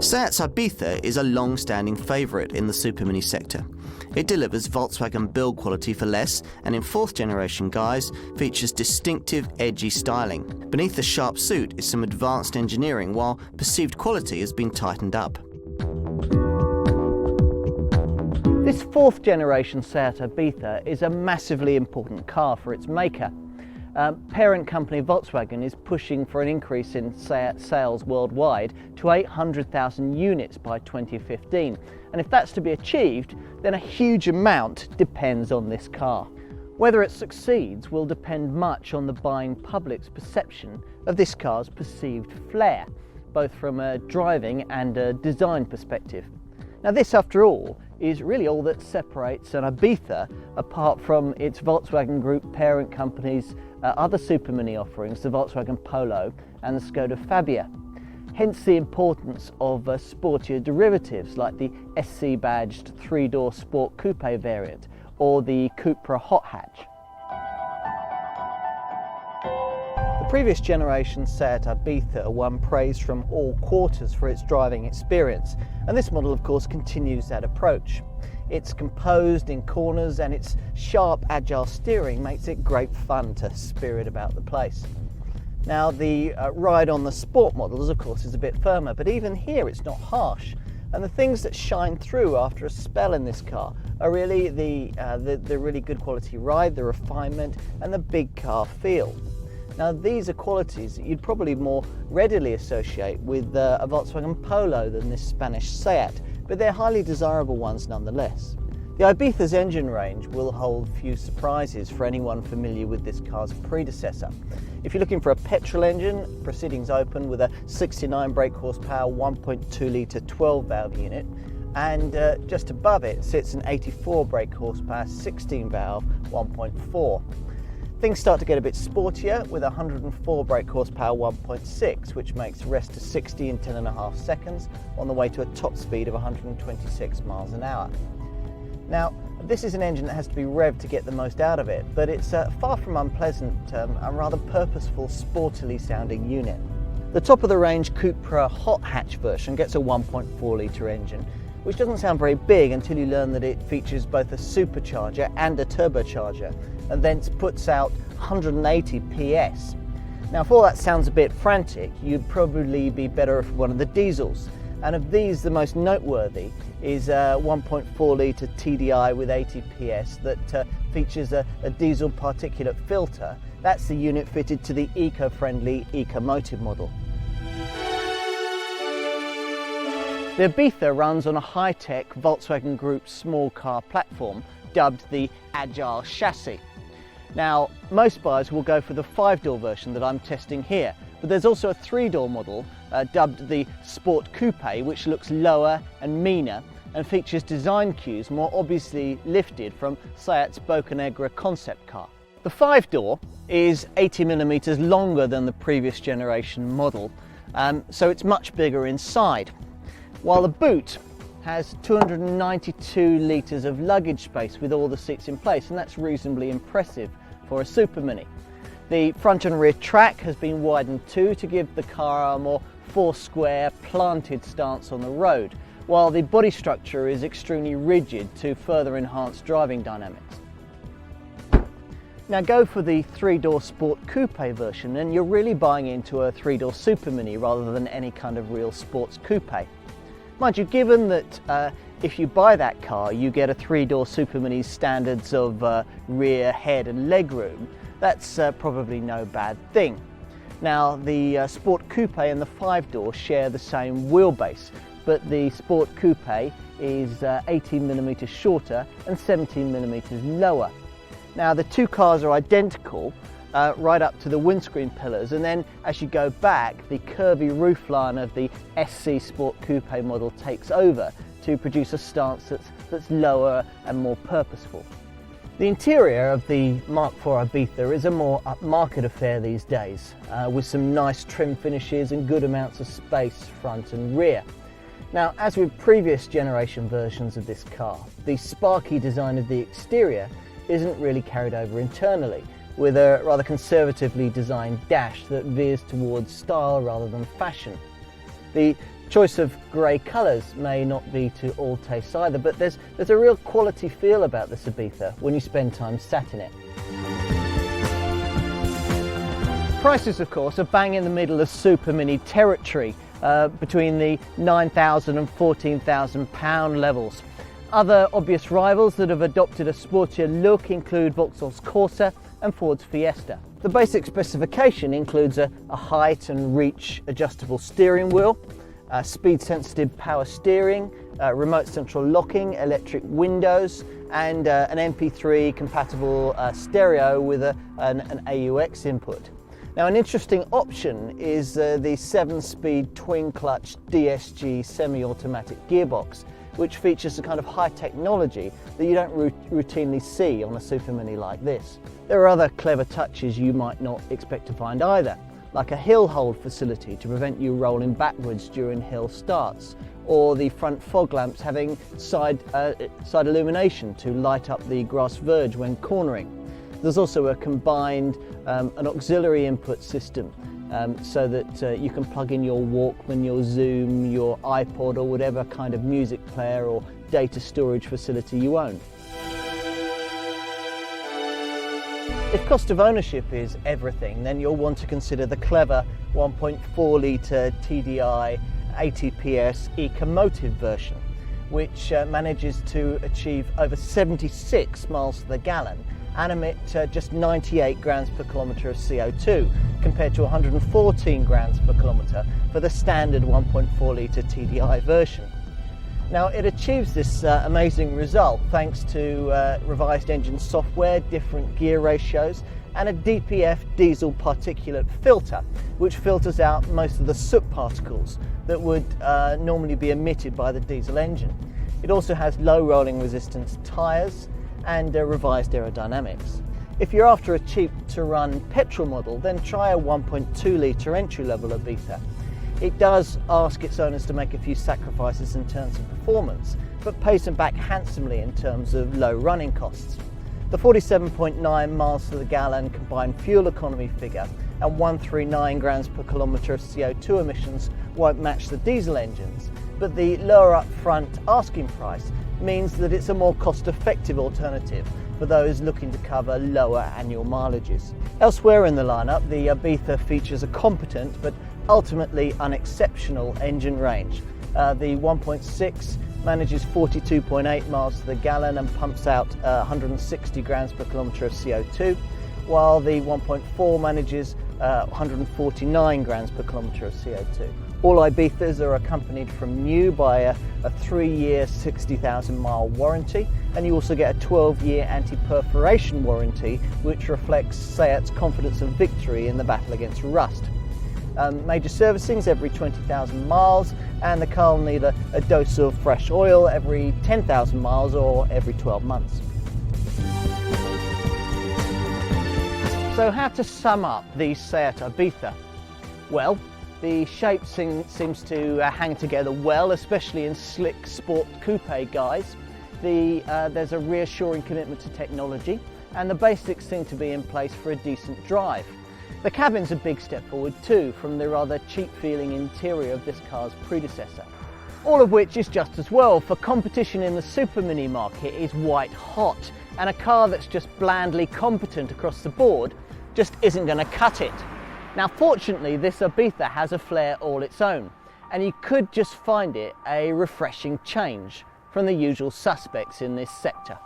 Seat's Ibiza is a long-standing favourite in the supermini sector. It delivers Volkswagen build quality for less, and in fourth-generation guise features distinctive edgy styling. Beneath the sharp suit is some advanced engineering, while perceived quality has been tightened up. This fourth-generation Seat Ibiza is a massively important car for its maker. Parent company Volkswagen is pushing for an increase in Seat sales worldwide to 800,000 units by 2015. And if that's to be achieved, then a huge amount depends on this car. Whether it succeeds will depend much on the buying public's perception of this car's perceived flair, both from a driving and a design perspective. Now this, after all, is really all that separates an Ibiza apart from its Volkswagen Group parent company's other supermini offerings, the Volkswagen Polo and the Skoda Fabia. Hence the importance of sportier derivatives like the SC badged 3-door SportCoupe variant or the Cupra hot hatch. The previous generation Seat Ibiza won praise from all quarters for its driving experience, and this model of course continues that approach. It's composed in corners and its sharp, agile steering makes it great fun to spirit about the place. Now the ride on the sport models of course is a bit firmer, but even here it's not harsh, and the things that shine through after a spell in this car are really the really good quality ride, the refinement and the big car feel. Now these are qualities that you'd probably more readily associate with a Volkswagen Polo than this Spanish Seat, but they're highly desirable ones nonetheless. The Ibiza's engine range will hold few surprises for anyone familiar with this car's predecessor. If you're looking for a petrol engine, proceedings open with a 69 brake horsepower 1.2 litre 12-valve unit, and just above it sits an 84 brake horsepower 16-valve 1.4. Things start to get a bit sportier with 104 brake horsepower 1.6, which makes rest to 60 in 10.5 seconds on the way to a top speed of 126 miles an hour. Now, this is an engine that has to be revved to get the most out of it, but it's far from unpleasant and rather purposeful, sportily sounding unit. The top of the range Cupra hot hatch version gets a 1.4 litre engine, which doesn't sound very big until you learn that it features both a supercharger and a turbocharger, and thence puts out 180 PS. Now if all that sounds a bit frantic, you'd probably be better for one of the diesels, and of these the most noteworthy is a 1.4 litre TDI with 80 PS that features a diesel particulate filter. That's the unit fitted to the eco-friendly Ecomotive model. The Ibiza runs on a high-tech Volkswagen Group small car platform dubbed the Agile chassis. Now, most buyers will go for the 5-door version that I'm testing here, but there's also a 3-door model dubbed the SportCoupe, which looks lower and meaner and features design cues more obviously lifted from Seat's Bocanegra concept car. The 5-door is 80mm longer than the previous generation model, so it's much bigger inside, while the boot has 292 litres of luggage space with all the seats in place, and that's reasonably impressive for a supermini. The front and rear track has been widened too to give the car a more four-square, planted stance on the road, while the body structure is extremely rigid to further enhance driving dynamics. Now go for the 3-door SportCoupe version and you're really buying into a 3-door supermini rather than any kind of real sports coupe. Mind you, given that if you buy that car you get a 3-door supermini's standards of rear, head and legroom, that's probably no bad thing. Now the SportCoupe and the 5-door share the same wheelbase, but the SportCoupe is 18mm shorter and 17mm lower. Now the two cars are identical right up to the windscreen pillars, and then as you go back the curvy roofline of the SC SportCoupe model takes over to produce a stance that's lower and more purposeful. The interior of the Mark IV Ibiza is a more upmarket affair these days, with some nice trim finishes and good amounts of space front and rear. Now, as with previous generation versions of this car, the sparky design of the exterior isn't really carried over internally, with a rather conservatively designed dash that veers towards style rather than fashion. The Choice of grey colours may not be to all tastes either, but there's a real quality feel about this Ibiza when you spend time sat in it. Prices, of course, are bang in the middle of supermini territory, between the £9,000 and £14,000 levels. Other obvious rivals that have adopted a sportier look include Vauxhall's Corsa and Ford's Fiesta. The basic specification includes a height and reach adjustable steering wheel, speed-sensitive power steering, remote central locking, electric windows, and an MP3 compatible stereo with an AUX input. Now, an interesting option is the 7-speed twin-clutch DSG semi-automatic gearbox, which features a kind of high technology that you don't routinely see on a supermini like this. There are other clever touches you might not expect to find either, like a hill hold facility to prevent you rolling backwards during hill starts, or the front fog lamps having side illumination to light up the grass verge when cornering. There's also a combined an auxiliary input system so that you can plug in your Walkman, your Zoom, your iPod, or whatever kind of music player or data storage facility you own. If cost of ownership is everything, then you'll want to consider the clever 1.4 litre TDI 80 PS Ecomotive version, which manages to achieve over 76 miles to the gallon and emit just 98 grams per kilometre of CO2 compared to 114 grams per kilometre for the standard 1.4 litre TDI version. Now, it achieves this amazing result thanks to revised engine software, different gear ratios, and a DPF diesel particulate filter, which filters out most of the soot particles that would normally be emitted by the diesel engine. It also has low rolling resistance tyres and revised aerodynamics. If you're after a cheap to run petrol model, then try a 1.2 litre entry level Ibiza. It does ask its owners to make a few sacrifices in terms of performance, but pays them back handsomely in terms of low running costs. The 47.9 miles to the gallon combined fuel economy figure and 139 grams per kilometre of CO2 emissions won't match the diesel engines, but the lower upfront asking price means that it's a more cost-effective alternative for those looking to cover lower annual mileages. Elsewhere in the lineup, the Ibiza features a competent but ultimately unexceptional engine range. The 1.6 manages 42.8 miles to the gallon and pumps out 160 grams per kilometre of CO2, while the 1.4 manages 149 grams per kilometre of CO2. All Ibizas are accompanied from new by a 3-year 60,000 mile warranty, and you also get a 12-year anti-perforation warranty, which reflects SEAT's confidence of victory in the battle against rust. Major servicings every 20,000 miles, and the car will need a dose of fresh oil every 10,000 miles or every 12 months. So how to sum up the SEAT Ibiza? Well, the shape seems to hang together well, especially in slick sport coupe guise. There's a reassuring commitment to technology, and the basics seem to be in place for a decent drive. The cabin's a big step forward too, from the rather cheap-feeling interior of this car's predecessor. All of which is just as well, for competition in the supermini market is white hot, and a car that's just blandly competent across the board just isn't going to cut it. Now, fortunately, this Ibiza has a flair all its own, and you could just find it a refreshing change from the usual suspects in this sector.